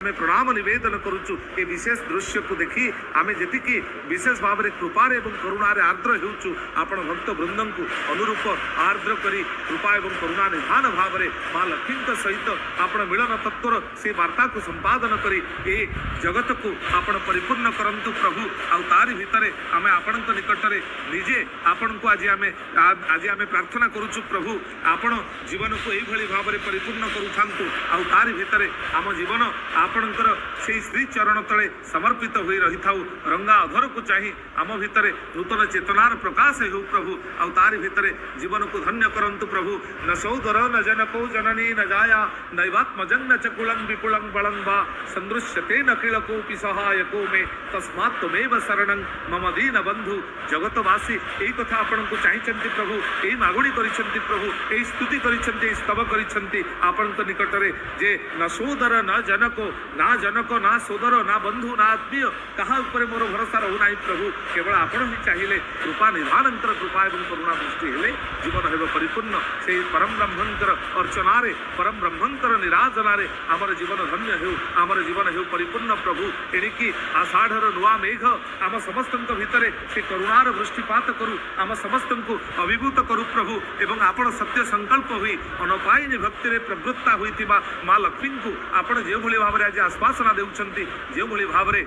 आमे प्रणाम निवेदन करुचु ए विशेष दृश्य को देखी आमे जेतिकी विशेष भाव में कृपार एवं करुणार आर्द्र होउचु आपण भक्त वृंदन को अनुरूप आर्द्र करी कृपा एवं करुणा निधान भाव में माँ लक्ष्मी सहित आपण मिलन तत्वर से वार्ता को संपादन करी ए जगत को आपण परिपूर्ण करंतु प्रभु आउ तारी भितरे आमे आपण निकट में निजे आपण को आज आमे प्रार्थना करुचु प्रभु आपण जीवन को यही भाव में परिपूर्ण करूथांतु आउ तारी भितरे आम जीवन आपणकर से श्री चरण तले समर्पित हो रही था रंगा अधर को चाहिए आम भितर नूतन चेतनार प्रकाश हो प्रभु आउ तारी भितर जीवन को धन्य करंतु प्रभु न सौदर न जनको जननी न जाया नैवात्मजं न चकुलं विपुलं बलं वा सन्दृश्यते न किलकोऽपि सहायको मे तस्मात् त्वमेव शरणं मम दीन बंधु जगतवासी यही कथा आपण को चाहिए प्रभु यही मागुणी करिसेंति प्रभु यही स्तुति करिसेंति स्तव करिसेंति आपण निकट में जे न सौदर न जनको ना जनक ना सोदर ना बंधु ना आत्मीय कहा ऊपर मोर भरोसा रहूना प्रभु केवल आपण ही चाहिए कृपा निधानंतर कृपा एवं करुणा दृष्टि हेले जीवन हेब परिपूर्ण से परम ब्रह्मंकर अर्चनारे परम ब्रह्मंकर निराजनारे आमर जीवन धन्य हेउ आमर जीवन हेउ परिपूर्ण प्रभु एणिकी आषाढ़र नुआ मेघ आम समस्त भितर से करुणार वृष्टिपात करू आम समस्त को अभिभूत करू प्रभु एवं आपण सत्य संकल्प हुई अनपायिनी भक्ति प्रवृत्ता होइतिबा माँ लक्ष्मी को आपण जो भाव में आज आश्वासना देउछंती जो भाव में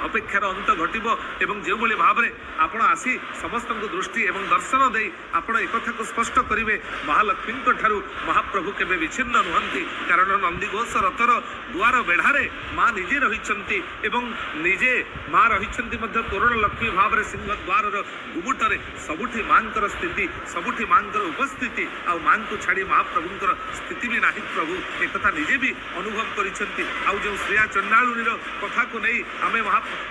अपेक्षार अंत घटब एवं जो भाव में आपण आसी समस्त दृष्टि एवं दर्शन दे आपण एक को स्पष्ट करेंगे महालक्ष्मी ठारू महाप्रभु केवे विच्छिन्न नुहंती कारण नंदीघोष रथर दुआर बेढ़ारे माँ निजे रही एवं निजे माँ रही तोरण लक्ष्मी भाव में सिंह द्वार गुमुटर सबुठी माँ स्थिति सबुठी माँ उपस्थिति आउ माँ को छाड़ी महाप्रभुंर स्थिति भी नहीं प्रभु एक निजे भी अनुभव करिसेंति आउ जो श्रिया चंडालुनीर कथा को नहीं आमे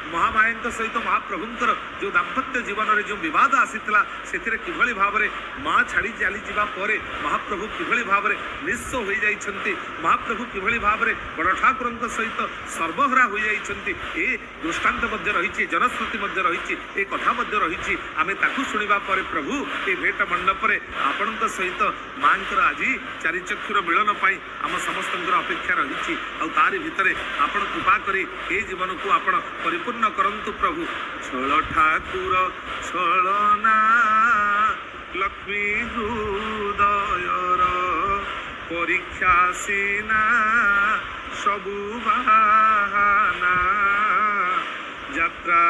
महामाया सहित महाप्रभुंर जो दाम्पत्य जीवन में जो विवाद आसीला से किभली भाव में माँ छाड़ी चली जावा पर महाप्रभु किभली भाव में निस्स हो जाइछंती महाप्रभु किभली भाव में बड़ ठाकुर सहित सर्वहरा हो जाइछंती ए दृष्टांत मध्य रही जनश्रुति मध्य रही ए कथा मध्य रही आमे ताकू सुनिबा पर प्रभु ए भेट मंडप रे आपण सहित माँ आज चारिचक्षुर मिलन पाई आम समस्त अपेक्षा रही आउ तारी भितर आपण कृपा करी ए जीवन को आपण परिपूर्ण करंतु प्रभु छल ठाकुर छलना लक्ष्मी हृदयर परीक्षा सीना सबु बहाना यात्रा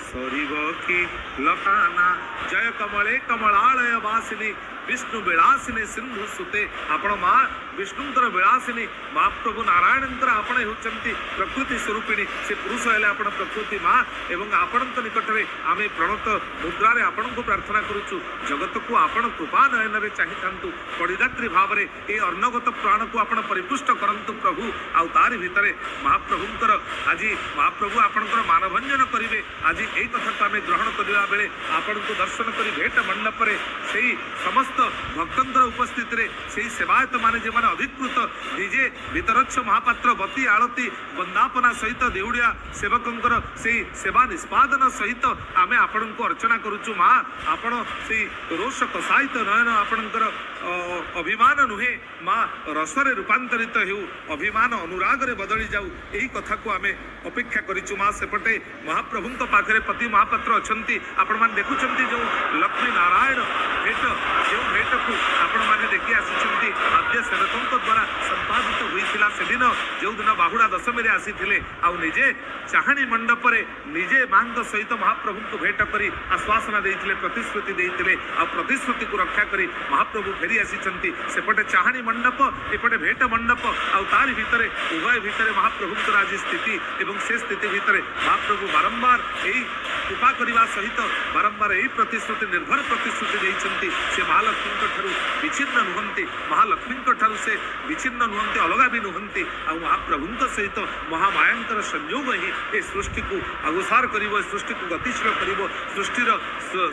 सरीब की लखाना जय कमले कमलालय वासिनी विष्णु विलासिनी सिंधु सुते आपण माँ विष्णुंतर विलासिनी महाप्रभु नारायणंतर आपण होचंती प्रकृति स्वरूपिणी से पुरुष हेले आपण प्रकृति माँ एवं आपण निकट में आमे प्रणत मुद्रा रे आपण को प्रार्थना करूचु जगत को आपण कृपा नयन रे चाहिथांतु पड़िदात्री भाव में ए अर्णगत प्राण को आपण परिपुष्ट करंतु प्रभु आउ तारि भितरे महाप्रभुंकर आज महाप्रभु आपणकर मानभंजन करिवे आज ए कथा को आमे ग्रहण करबा बेले आपण को दर्शन करी भेट मंडप रे सेही समस्त भक्तंतर उपस्थित रे से सेवायत माने जे माने अधिकृत निजे भीतरच्छ महापात्र बती आळती वंदापना सहित देउडिया सेवकंकर से सेवा निष्पादन सहित आमे आपण को अर्चना करूचु माँ आपण से रोष कसायित नयन आपणकर अभिमान नुहे माँ रसरे रूपांतरित हेउ अभिमान अनुराग रे बदली जाऊ यही कथा को आमे अपेक्षा करिचु माँ सेपटे महाप्रभुंक पाखरे पति महापात्र अछंती आपण मान देखुचंती जो लक्ष्मी नारायण भेट जो भेट को आपण माने देखि आसिछंती आद्य सेवकंक द्वारा संपादित होइथिला सेदिन जो दिन बाहुड़ा दशमी रे आसीथिले आउ निजे चाहणी मंडप रे निजे मांग सहित महाप्रभु को भेट करी आश्वासना देइथिले प्रतिश्रुति देइथिले आ प्रतिश्रुति को रक्षा करी महाप्रभु फेरी आसिछंती सेपटे चाहणी मंडप एपटे भेट मंडप आउ तारि भितरे उभय भितरे महाप्रभुंकर आज स्थिति एवं से स्थिति भितरे महाप्रभु बारंबार एई कृपा करबा सहित बारंबार एई प्रतिश्रुति निर्भर प्रतिश्रुति देइछंती से महालक्ष्मी ठारू विच्छिन्न नुहंती महालक्ष्मी ठारू से विच्छिन्न नुहंती अलगा भी नुहंती आ महाप्रभुंक सहित महामायांकर संयोग ही ए सृष्टि को अगुसार करिवो सृष्टि को गतिशील करिवो सृष्टिर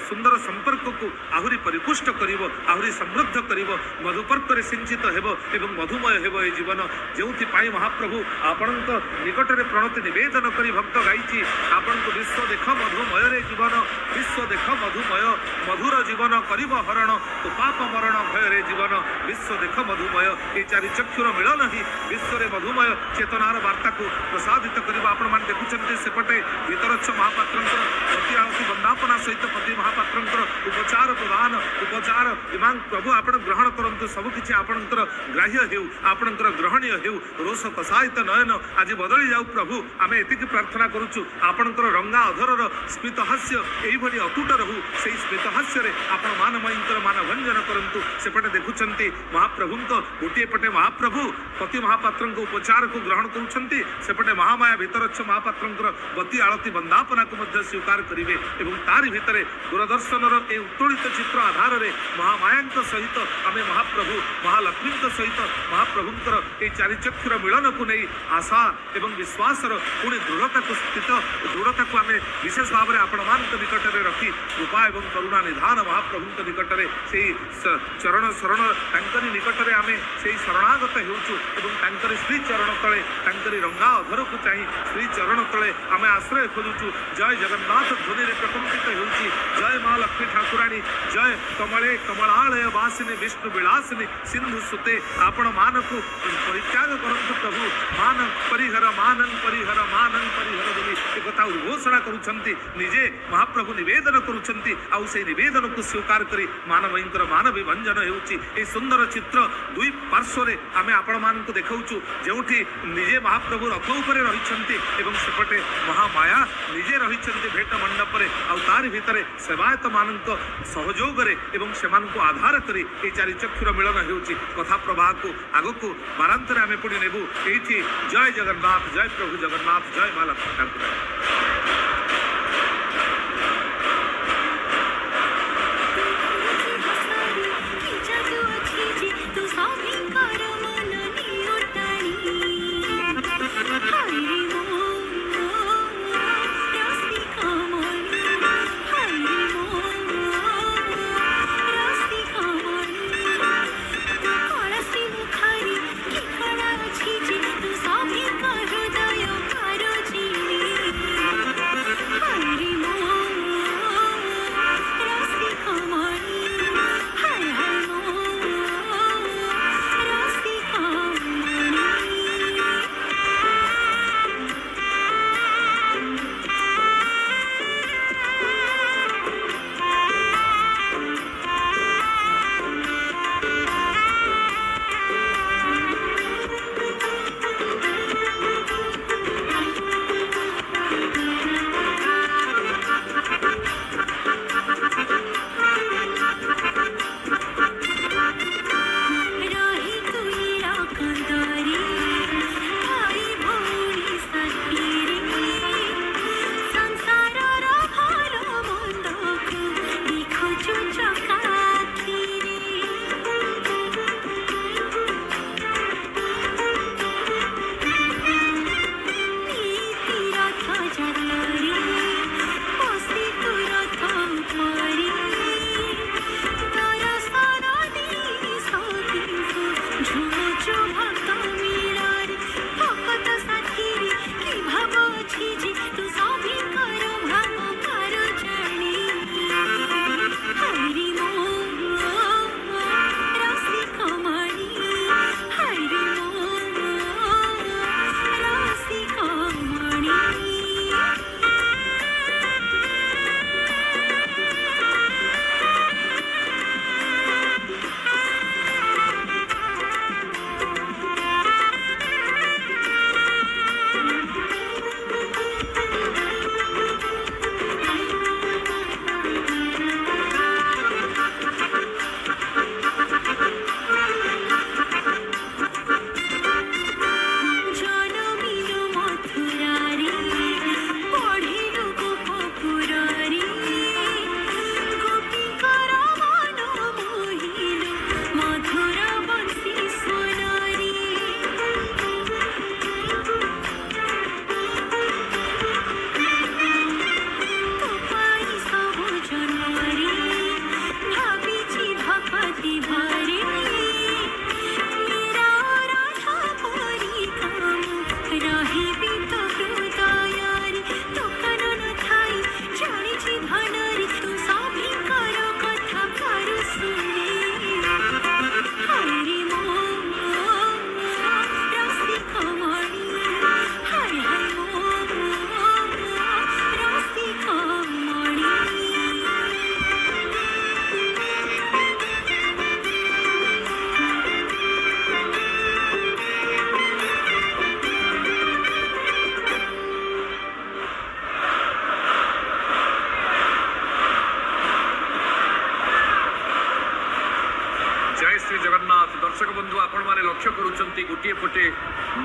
सुंदर संपर्क को आहुरी परिपुष्ट करिवो आहुरी समृद्ध करिवो मधुपर्करे सिंचित हेबो एवं मधुमय हेबो ए जीवन जेउथि पाई महाप्रभु आपणक निकटरे प्रणति निवेदन करी भक्त गाइछि आपणक विश्व देख मधुमय रे जीवन विश्व देख मधुमय मधुर जीवन करिव हरण तो पाप मरण भय रे जीवन विश्व देख मधुमय ए चारि चक्षुर मिलन ही विश्व रे मधुमय चेतनार वार्ता को प्रसादित करिवा आपण मान देखुचंती सेपटे भीतरच्छ महापात्रंकर अति आरती वंदापना सहित पति महापात्रंकर उपचार प्रदान उपचार इमां प्रभु आपण ग्रहण करंतु सब किछि आपणकर ग्राह्य हेउ आपणकर ग्रहणीय हेउ रोष कसायित नयन आज बदली जाऊ प्रभु आमे एतिकी प्रार्थना करूछु आपणकर रंगा अधरर स्मित हास्य एई भली अतुट रहू सेई स्मित हास्य रे आपण मानमयंकर मान भंजन करंतु सेपटे देखुचंती महाप्रभुंक गोटे पटे महाप्रभु पति महापात्रंक उपचार को ग्रहण करुछंती सेपटे महामाया भीतरच्छ महापात्रंकर बती आळती वंदापना को मध्य स्वीकार करिवे एवं तारि भितरे दूरदर्शनर ए उत्तोलित चित्र आधार रे महामायांक सहित आमे महाप्रभु महालक्ष्मींक सहित महाप्रभुंकर ए चारि चक्षुर मिलन को नै आशा एवं विश्वासर पुणी दृढ़ता को स्थित दृढ़ता को आमे विशेष भाव में आपण मान निकट में रखी कृपा एवं करुणा निधान महाप्रभु निकट में से चरण शरण तांकरी निकट में आमे से शरणागत होउछु एवं तांकरी श्री चरण तले तांकरी रंगा अधर को चाहि श्री चरण तले आमे आश्रय खोजुछु जय जगन्नाथ ध्वनि रे प्रकंपित होउछि जय मां लक्ष्मी ठाकुराणी जय कमले कमलालय वासिनी विष्णु विलासिनी सिंधु सुते आपण मान को परित्याग करंतु प्रभु मान परिहर मानन परिहर बोली एक कथा घोषणा करुछंती निजे महाप्रभु निवेदन करुछंती आउ से निवेदन को स्वीकार करी मानवईंकर मानवी भंजन हेउची ए सुंदर चित्र दुई पार्श्व रे आमे आपण मान को देखाउछु जेउठी निजे महाप्रभु रथ ऊपर रहिछंती एवं सेपटे महामाया निजे रहिछंती भेट मंडप रे आउ तारि भितरे सेवायत मानक सहयोग रे एवं सेमान को आधार करी ए चारि चक्षुर मिलन हेउची कथा प्रवाह को आगको बारांतर आमे पुणी नेबु एठी जय जगन्नाथ जय प्रभु जगन्नाथ जय मां लक्ष्मी ठाकुर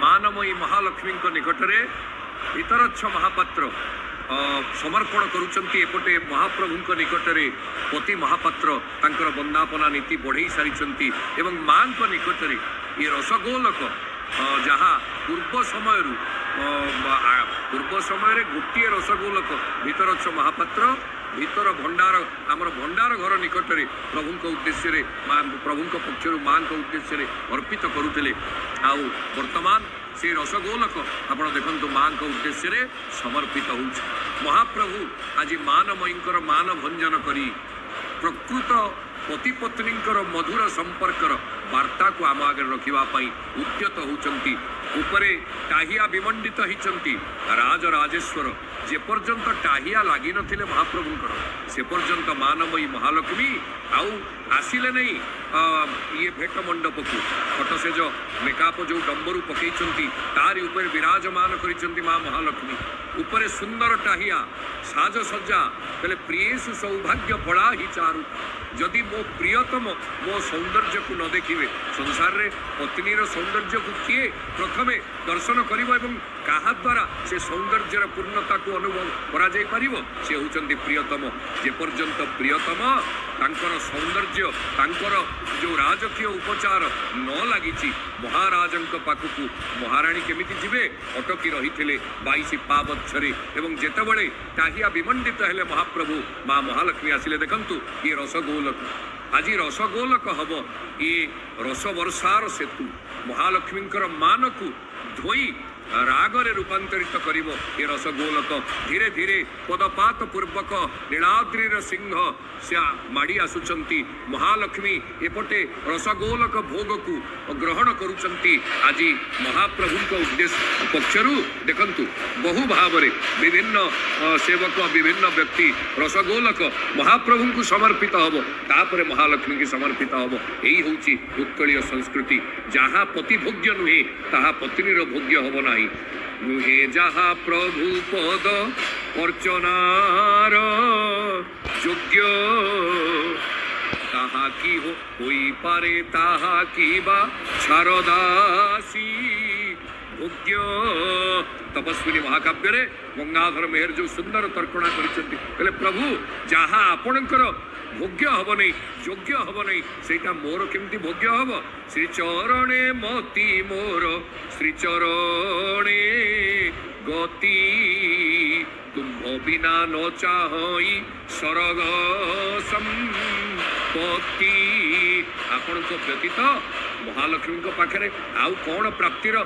मानमयी महालक्ष्मी निकटरे भितरच्छ महापात्र समर्पण करुचंती एपटे महाप्रभु निकटरे पति महापात्र तांकर वंदापना नीति बढ़ई सारी एवं मां निकटरे ये रसगोलक जहाँ पूर्व समय गोटे रसगोलक भितरच्छ महापात्र भीतर भंडार आमर भंडार घर निकटरे प्रभु उद्देश्य प्रभु पक्षर माँ उद्देश्य अर्पित करुले आउ वर्तमान से रसगोलक आपण देखु माँ उद्देश्य समर्पित हो महाप्रभु आज मानमयी मान भंजन करी प्रकृत पति पत्नी मधुर संपर्कर वार्ता को आम आगे रखापी उद्यत होती उपरे टाहिया विमंडित होती राजराजेश्वर जे पर्यंत टाहिया लगी नथिले महाप्रभुंकर से पर्यंत मानमयी महालक्ष्मी आउ आसिले नहीं ये भेट मंडप को फट से जो मेकअप जो डंबरू पकई तारी ऊपर विराजमान करिसेंती मां महालक्ष्मी ऊपर सुंदर टाहिया साजसज्जा बेले प्रियेषु सौभाग्य फला ही चारु जदि मो प्रियतम मो सौंदर्य को न देखिए संसार रे पत्नीर सौंदर्य को किए प्रथमे दर्शन करिवो एवं कहा द्वारा से सौंदर्यर पूर्णता को अनुभव करा जाय परिवो से होचंती प्रियतम जे पर्यंत प्रियतम तांकर सौंदर्य तांकर जो राजकीय उपचार न लागिची महाराजंक पाखकु महाराणी केमिति जिवे अटकी रहिथिले 22 पावच्छरे एवं जेतेबेले टाहिया विमंडित हेले महाप्रभु मां महालक्ष्मी आसिले देखंतु ये रसगोलक आज रसगोलक हब ये रस वर्षार सेतु महालक्ष्मींकर मानकु धोई रागरे रूपांतरित करिव ये रसगोलक धीरे धीरे पदपात पूर्वक नीलाद्रीर सिंह से माड़ी आसुचंती महालक्ष्मी एपटे रसगोलक भोग को ग्रहण करुचंती आज महाप्रभु उद्देश्य पक्षरु देखंतु बहु भाव विभिन्न सेवक विभिन्न व्यक्ति रसगोलक महाप्रभु को समर्पित हब तापर महालक्ष्मी की समर्पित हब यही होची उत्कलीय संस्कृति जहाँ पति भोग्य नुहे ताहा पत्नीर भोग्य हब नाही नुहे जहा प्रभु पद अर्चनार योग्य ताहा की होई पारे ताहा की बा शारदासी भोग्य तपस्विनी महाकाव्य रे गंगाधर मेहर जो सुंदर तर्कणा करिसेंती कहले प्रभु जहाँ आपणकर भोग्य हब नहीं योग्य हब नहीं सेटा मोर केमती भोग्य हब श्री चरणे मती मोर श्री चरणे गति तुम बिना न चाहई सरग संपत्ति आपण को व्यतीत महालक्ष्मी पाखे आउ कौन प्राप्तिर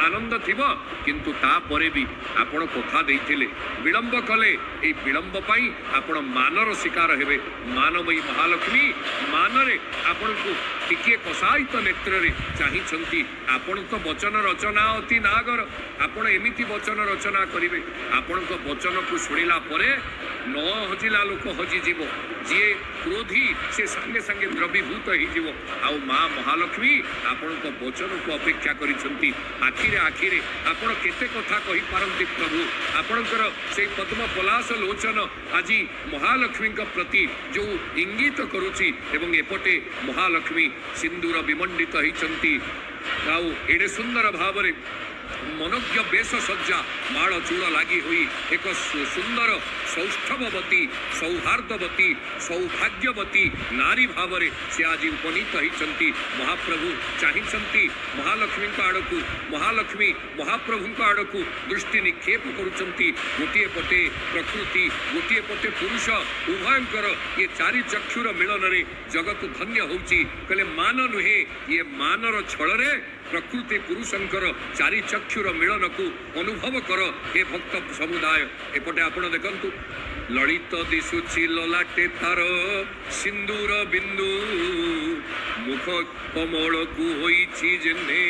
आनंद थिब किंतु तापरे भी आपण कथा देइथिले विलंब कले ए विलंब पाई आपण मानर शिकार हेबे मानमयी महालक्ष्मी मानरे आपण को टिके कसायित नेत्र रे चाहिछंती आपण तो वचन रचना अति नागर आपण एमिति वचन रचना करिवे आपण को वचन को सुनिला परे न हजिला लोक हजि जीव जी क्रोधी से संगे संगे द्रवीभूत हो आउ माँ महालक्ष्मी आपण को वचन को अपेक्षा करिसंती आखिरे आखिरे आपण केते कथा कहि पारंती प्रभु आपणकर से पद्म पलाश लोचन आज महालक्ष्मी प्रति जो इंगित करुची एवं एपटे महालक्ष्मी सिंदूर विमंडित होइचंती आउ एडे सुंदर भावरे मनोज्ञ बेश सज्जा माड़ चूड़ लगी हुई एक सुंदर सौष्ठवती सौहार्दवती सौभाग्यवती नारी भाव से आज उपनीत होती महाप्रभु चाहिए महालक्ष्मी आड़कू महालक्ष्मी महाप्रभु आड़कू दृष्टि निक्षेप करुँच गोटे पटे प्रकृति गोटे पटे पुरुष उभयंकर ये चारि चक्षुर मिलन रे जगत धन्य होची कहले मान नुहे ये मानर छल प्रकृति पुरुषंकर चारि चक्षुर मिलन को अनुभव कर हे भक्त समुदाय एपटे आपण देखंतु ललित दिशुची ललाटे तार सिंदूर बिंदु मुख कमल को होईछि जेने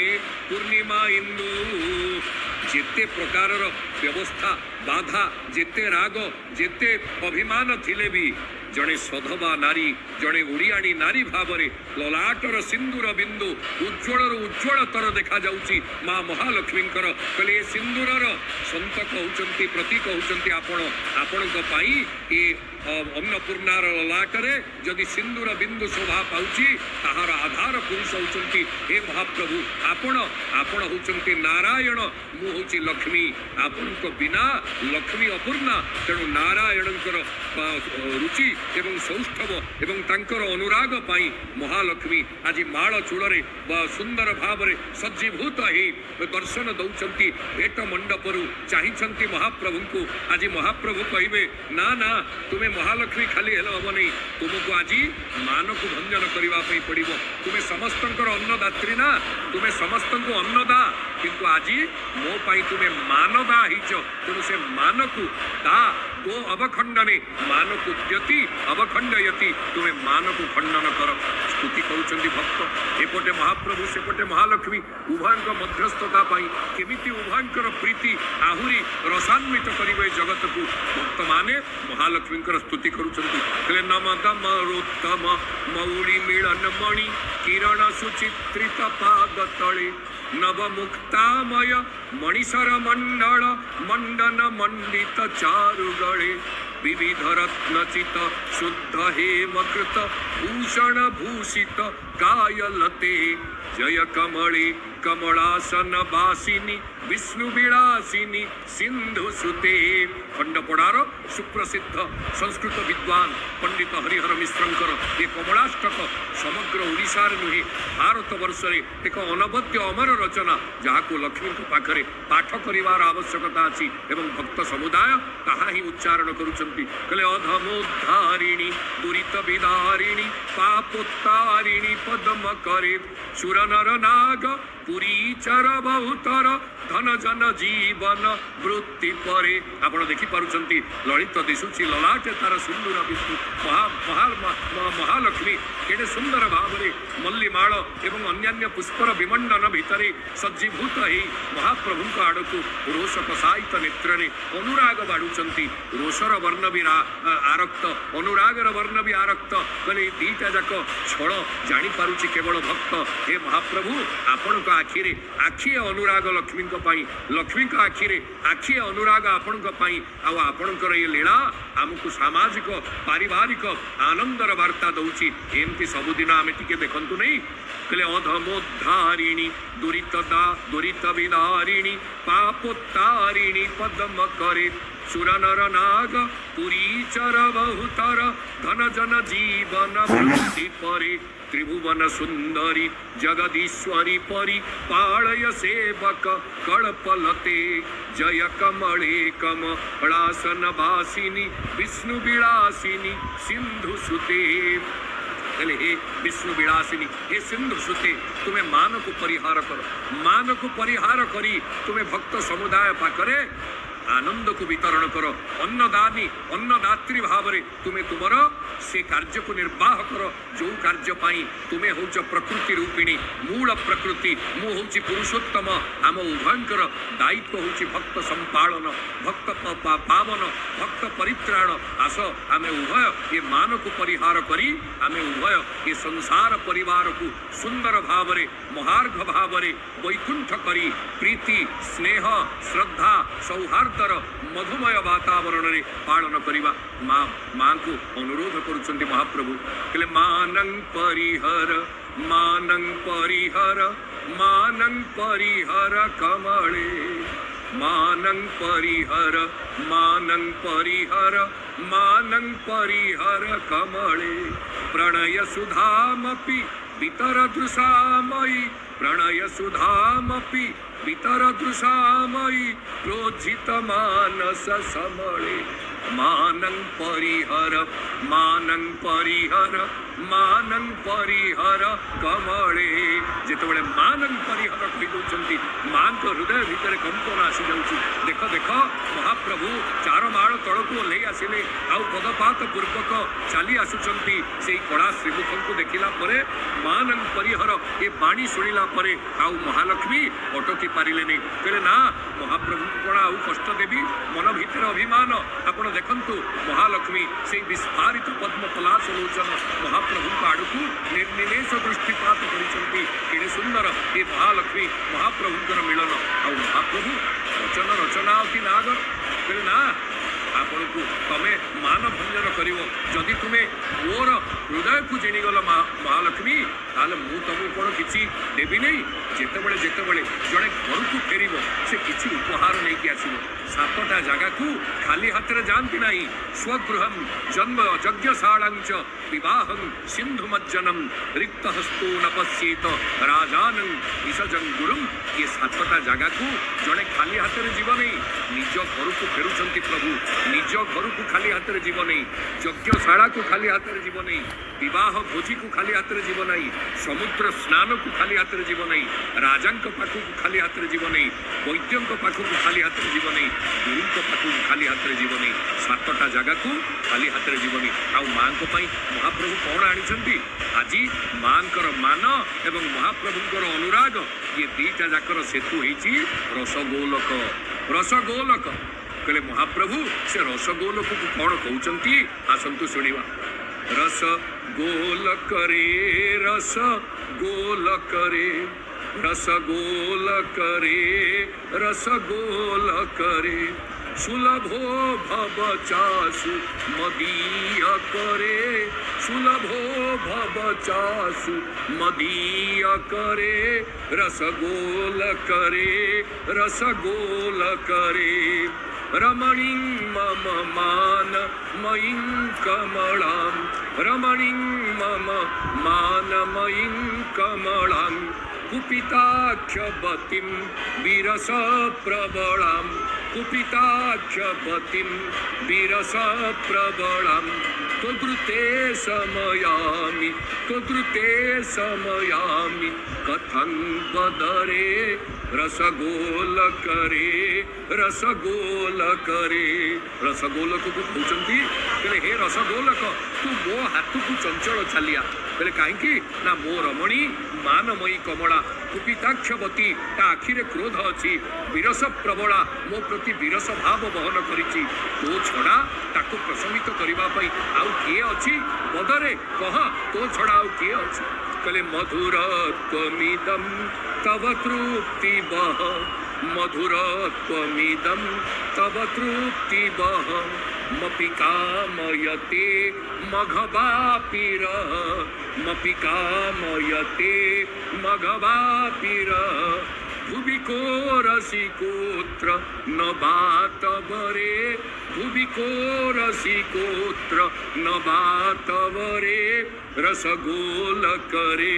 पूर्णिमा इंदु जेते प्रकार व्यवस्था बाधा जेते राग जेते अभिमान थिले भी जड़े सधवा नारी जड़े ओडियाणी नारी भावरे ललाटर सिंदूर बिंदु उज्ज्वल उज्ज्वलतर देखा जाउची माँ महालक्ष्मींकर कहले सिंदूरर संतक होचंती प्रतीक होचंती आपण आपणक पाई ए अन्नपूर्णार ललाटरे जदि सिंदूर बिंदु शोभा पाउची ताहार आधार पुरुष होउचंती हे महाप्रभु आपण आपण होउचंती नारायण मु होउची लक्ष्मी आपनको बिना लक्ष्मी अपूर्णा तेणु नारायणकर रुचि एवं सौष्ठव एवं तांकर अनुराग पाई महालक्ष्मी आज माळ चूड़े सुंदर भावरे सज्जीभूत हे दर्शन दौचंती भेट मंडपरु चाहिछंती महाप्रभु को आज महाप्रभु कहिबे ना ना तुम्हें महालक्ष्मी खाली हेले हम नहीं तुमको आज मान को भंजन करने पड़ो तुम्हें समस्त अन्नदात्री ना तुम्हें समस्त को अन्नदा किंतु आज मो पाई तुम्हें मानदा हिच तेणु से मान को दा दो अवखंडने मान को द्यति अवखंडयति तुम्हें मान को खंडन कर स्तुति करुचंदी भक्त एपटे महाप्रभु सेपटे महालक्ष्मी उभयंक मध्यस्थता पाई केमिति उभयंकर प्रीति आहुरी रसान्वित करिवे जगत को भक्त माने महालक्ष्मी स्तुति करुचंदी कहले नम दम रोत्तम मौली मिलन मणि किरण सुचित्रित पाद तले नव मुक्तामय मणिसर मंडल मंडन मंडित चारुगणे विविध रत्नचित शुद्ध हेमकृत भूषण भूषित कायलते जय कमले कमलासन वासिनी विष्णु विलासिनी सिंधु सुते खंडपड़ार सुप्रसिद्ध संस्कृत विद्वान पंडित हरिहर मिश्रंकर ये कमलाष्टक समग्र ओडिशा नुहे भारत वर्ष में एक अनवद्य अमर रचना जहाँ को लक्ष्मी पाखरे पाठ करिवार आवश्यकता अछि एवं भक्त समुदाय ताहा ही उच्चारण करुचंती कले अधमोद्धारिणी दुरित विदारिणी पापोत्तारिणी पद्म करे सुर नर नाग पुरी चर बहुतर धन जन जीवन वृत्ति परे आपण देखि पारुचंती ललित दिशुची ललाटे तार सिंदूर विष्णु महालक्ष्मी केडे सुंदर भावरे मल्लीमाळ एवं अन्यान्य पुष्पर विमंडन भितरे सज्जीभूत ही महाप्रभु आड़कू रोषक साहित नेत्रे अनुराग बाड़ुचंती रोषर वर्ण भी आरक्त अनुरागर वर्ण भी आरक्त कहले दीटा जाक छल जानी पारुची केवल भक्त हे महाप्रभु आपण आखिरे आखि अनुराग लक्ष्मी लक्ष्मी आखिरे आखि अनुराग आपण आपणकर ये लीला आमको सामाजिक पारिवारिक आनंदर वार्ता दौची एमती सबुदिन आम टिके देखु नहीं कहले अधमोद्धारिणी दुरित विदारिणी पापोत्तारिणी पद्म करे सुर नर नाग पुरी चर बहुतर धन जन जीवन वृत्ति परे त्रिभुवन सुंदरी जगदीश्वरी परी पालय सेवक कल्पलते जय कमले कमलासन वासिनी विष्णु विलासिनी सिंधु सुते हे विष्णु विलासिनी हे सिंधु सुते तुम्हें मान को परिहार करो मान को परिहार करी तुम्हें भक्त समुदाय पाखरे आनंद को वितरण करो अन्नदानी अन्नदात्री भाव में तुम्हें तुमर से कार्य को निर्वाह करो जो कार्य पाई तुम्हें हूँ प्रकृति रूपिणी मूल प्रकृति मु हूँ पुरुषोत्तम आम उभयंकर दायित्व हूँ भक्त संपालन भक्त पावन भक्त परित्राण आस आम उभय ये मान को परिहार करी आम उभय ये संसार परिवार को सुंदर भाव में महार्घ भाव में वैकुंठ करी प्रीति स्नेह श्रद्धा सौहार्द मधुमय वातावरण रे पालन करिवा मां को अनुरोध करुचंती महाप्रभु कहले मानंग परिहर कमले मानंग परिहर कमले प्रणय सुधामपि वितर दृशामयि प्रणय सुधामपि वितर दृशामयि क्रोधित मानस समले मानंग परिहर कमले जिते मानंग परिहर कही दौरान माँ को हृदय भितर कंपन आसी जाऊँ देख देख महाप्रभु चार माड़ तल को ओह्लई आसिले आउ पदपात पूर्वक चली आसुचंती से कड़ा श्रीमुख को देखला परे मानंग परिहर ये बाणी शुणिला परे आउ महालक्ष्मी अटकी पारिले नहीं कहले ना महाप्रभु कौन आउ कष्ट देवी मन भितर अभिमान आपण देखंतु महालक्ष्मी से विस्फारित पद्म पलाश लोचन महाप्रभु आड़कू निर्निमेष दृष्टिपात कर सुंदर ये महालक्ष्मी महाप्रभुंर मिलन आउ महाप्रभु वचन रचना अति नाग कहले ना आप ଆପଣଙ୍କୁ ତମେ ମାନ ଭଞ୍ଜନ କରିବ। ଯଦି ତୁମେ ମୋର ହୃଦୟକୁ ଜିଣିଗଲ ମହାଲକ୍ଷ୍ମୀ, ତାହେଲେ ମୁଁ ତମକୁ କ'ଣ କିଛି ଦେବି ନାହିଁ? ଯେତେବେଳେ ଯେତେବେଳେ ଜଣେ ଘରକୁ ଫେରିବ ସେ କିଛି ଉପହାର ନେଇକି ଆସିବ। 7ଟା ଜାଗାକୁ ଖାଲି ହାତରେ ଯାଆନ୍ତି ନାହିଁ। ସ୍ୱଗୃହಂ ଜନ୍ମ ଯଜ୍ଞଶାଳାଞ୍ଚ ବିବାହଂ ସିନ୍ଧୁମଜ୍ଜନಂ ରିକ୍ତହସ୍ତୋ ନ ପଶ୍ୟେତ ରାଜାନଂ ବିସର୍ଜଂ ଗୁରୁଂ। ଏ 7ଟା ଜାଗାକୁ ଜଣେ ଖାଲି ହାତରେ ଯିବ ନାହିଁ। ନିଜ ଘରକୁ ଫେରୁଛନ୍ତି ପ୍ରଭୁ, ନିଜ ଘରକୁ ଖାଲି ହାତରେ ଯିବ ନାହିଁ। ଯଜ୍ଞଶାଳାକୁ ଖାଲି ହାତରେ ଯିବ ନାହିଁ। ବିବାହ ଭୋଜିକୁ ଖାଲି ହାତରେ ଯିବ ନାହିଁ। ସମୁଦ୍ର ସ୍ନାନକୁ ଖାଲି ହାତରେ ଯିବ ନାହିଁ। ରାଜାଙ୍କ ପାଖକୁ ଖାଲି ହାତରେ ଯିବ ନାହିଁ। ବୈଦ୍ୟଙ୍କ ପାଖକୁ ଖାଲି ହାତରେ ଯିବ ନାହିଁ। ଗୁରୁଙ୍କ ପାଖକୁ ଖାଲି ହାତରେ ଯିବ ନାହିଁ। 7ଟା ଜାଗାକୁ ଖାଲି ହାତରେ ଯିବନି। ଆଉ ମାଙ୍କ ପାଇଁ ମହାପ୍ରଭୁ କ'ଣ ଆଣିଛନ୍ତି? ଆଜି ମାଙ୍କର ମାନ ଏବଂ ମହାପ୍ରଭୁଙ୍କର ଅନୁରାଗ, ଇଏ 2ଟା ଯାକର ସେତୁ ହେଇଛି ରସଗୋଲକ। ରସଗୋଲକ କହିଲେ ମହାପ୍ରଭୁ ସେ ରସଗୋଲକକୁ କ'ଣ କହୁଛନ୍ତି? ଆସନ୍ତୁ ଶୁଣିବା। ରସ ଗୋଲକ ରେ ରସ ଗୋଲକ ରେ ରସ ଗୋଲକ ରେ ରସ ଗୋଲକ ରେ सुलभो भव चासु मदीय करे सुलभो भव चासु मदीय करे रसगोल करे रसगोल करे रमणीं मम मान मयीं कमलां रमणीं मम मान मयीं कमलां कुपिताख्यवतीं विरस प्रबलां कुपिताख्यवतीं विरस प्रबलां त्वदृते समयामि कथं वदरे रसगोल करे रसगोलक को कहते कहले हे रसगोलक तू मो हाथ को चंचल चलिया कहले कहीं ना मो रमणी मानमयी कमला कुपिताक्षवती ता आखिरे क्रोध अच्छी विरस प्रबला मो प्रति विरस भाव बहन करिछि तो छड़ा ताको प्रशमित करने आउ किए अच्छी बदरे कह तो छड़ा आउ किए अच्छी कहले मधुरत्वमिदं तव तृप्ति बह मधुरत्वमिदं तव तृप्ति बह मपि कामयते मघवापिरः मपि कामयते मघवापिरः भुवि को रसिकोत्र न बातवरे भुवि को रसिकोत्र न बातवरे रसगोल करे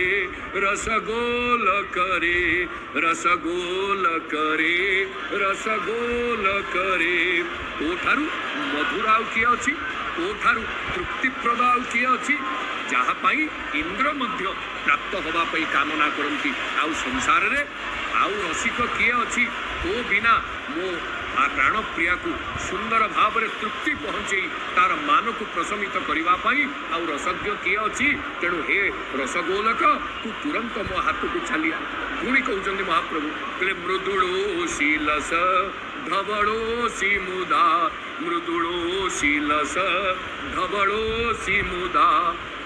रसगोल करे रसगोल करे रसगोल करे ओठारु मधुर आउ किए अछि ओठारु तृप्तिप्रद आउ किए अछि जहाँ पाई इंद्र मध्य प्राप्त होगा पाई कामना करती आउ संसार रे आउ रसिक किए अछि तो बिना मो आ प्राण प्रिया को सुंदर भाव में तृप्ति पहुँचे तार मान को प्रशमित करने आउ रसज्ञ किए अच्छी तेणु हे रसगोलक तू तुरंत मो हाथ को छालिया पुणी कहते महाप्रभु कहले मृदुलोसी लस धवलोसी मुदा मृदुलोसी लस धवलोसी मुदा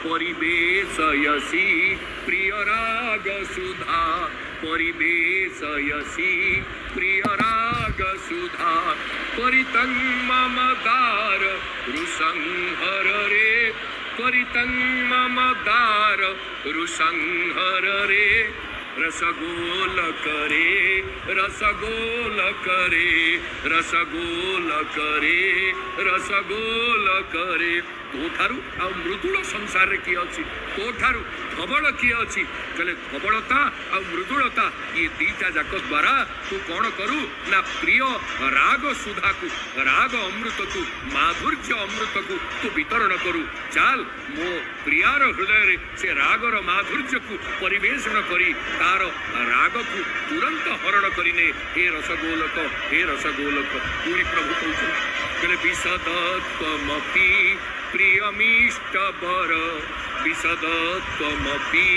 परिवेशयसी प्रिय राग सुधा परिवेशयसी प्रिय राग सुधा परितं मम दार रुसंहर रे परितं मम दार रुसंहर रे रसगोल करे रसगोल करे रसगोल करे रसगोल करे तोठारु आ मृदुल संसार रे किए अछि तोठारु धवल किए अछि कहले धवलता आ मृदुलता ये दीटा जाक द्वारा तू कौन करू ना प्रिय राग सुधा को राग अमृत को माधुर्य अमृत को तू वितरण करू चाल मो प्रियार हृदय रे से रागर माधुर्य को परिवेषण करी तार राग को तुरंत हरण करिने हे रसगोलक पूरी प्रभु कहले विशदत्वमपि प्रियमिष्ट बर विशदत्वमपि